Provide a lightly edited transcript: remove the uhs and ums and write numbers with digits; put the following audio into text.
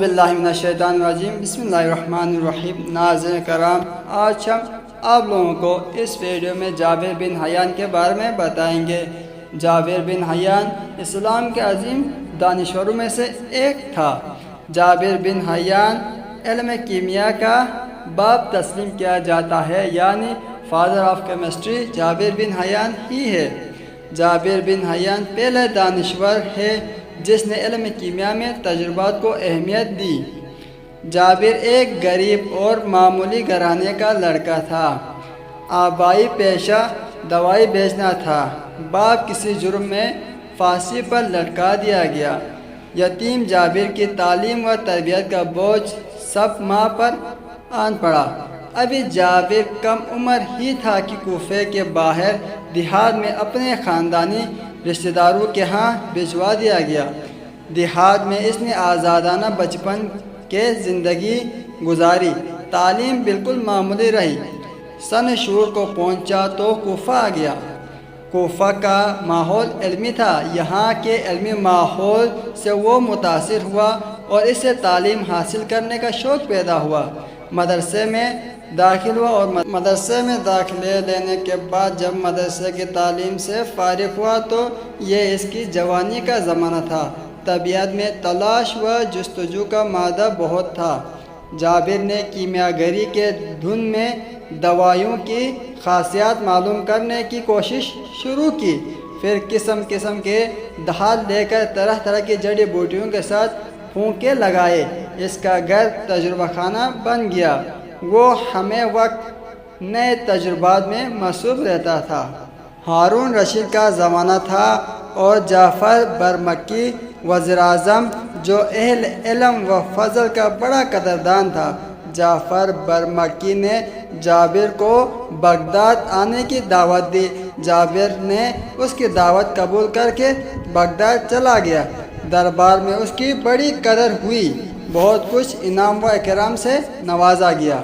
باللہ من الشیطان الرجیم بسم اللہ الرحمن الرحیم۔ ناظرین کرام، آج ہم آپ لوگوں کو اس ویڈیو میں جابر بن حیان کے بارے میں بتائیں گے۔ جابر بن حیان اسلام کے عظیم دانشوروں میں سے ایک تھا۔ جابر بن حیان علم کیمیا کا باپ تسلیم کیا جاتا ہے، یعنی فادر آف کیمسٹری جابر بن حیان ہی ہے۔ جابر بن حیان پہلے دانشور ہے جس نے علم کیمیا میں تجربات کو اہمیت دی۔ جابر ایک غریب اور معمولی گھرانے کا لڑکا تھا۔ آبائی پیشہ دوائی بیچنا تھا۔ باپ کسی جرم میں پھانسی پر لٹکا دیا گیا۔ یتیم جابر کی تعلیم و تربیت کا بوجھ سب ماں پر آن پڑا۔ ابھی جابر کم عمر ہی تھا کہ کوفے کے باہر دیہات میں اپنے خاندانی رشتہ داروں کے ہاں بھجوا دیا گیا۔ دیہات میں اس نے آزادانہ بچپن کے زندگی گزاری۔ تعلیم بالکل معمولی رہی۔ سن شعور کو پہنچا تو کوفہ آ گیا۔ کوفہ کا ماحول علمی تھا۔ یہاں کے علمی ماحول سے وہ متاثر ہوا اور اس سے تعلیم حاصل کرنے کا شوق پیدا ہوا۔ مدرسے میں داخل ہوا اور مدرسے میں داخلے لینے کے بعد جب مدرسے کی تعلیم سے فارغ ہوا تو یہ اس کی جوانی کا زمانہ تھا۔ طبیعت میں تلاش و جستجو کا مادہ بہت تھا۔ جابر نے کیمیا گری کے دھن میں دوائیوں کی خاصیات معلوم کرنے کی کوشش شروع کی۔ پھر قسم قسم کے دھات لے کر طرح طرح کی جڑی بوٹیوں کے ساتھ پھونکے لگائے۔ اس کا گھر تجربہ خانہ بن گیا۔ وہ ہمیں وقت نئے تجربات میں مصروف رہتا تھا۔ ہارون رشید کا زمانہ تھا اور جعفر برمکی وزیر اعظم جو اہل علم و فضل کا بڑا قدردان تھا۔ جعفر برمکی نے جابر کو بغداد آنے کی دعوت دی۔ جابر نے اس کی دعوت قبول کر کے بغداد چلا گیا۔ دربار میں اس کی بڑی قدر ہوئی۔ بہت کچھ انعام و اکرام سے نوازا گیا۔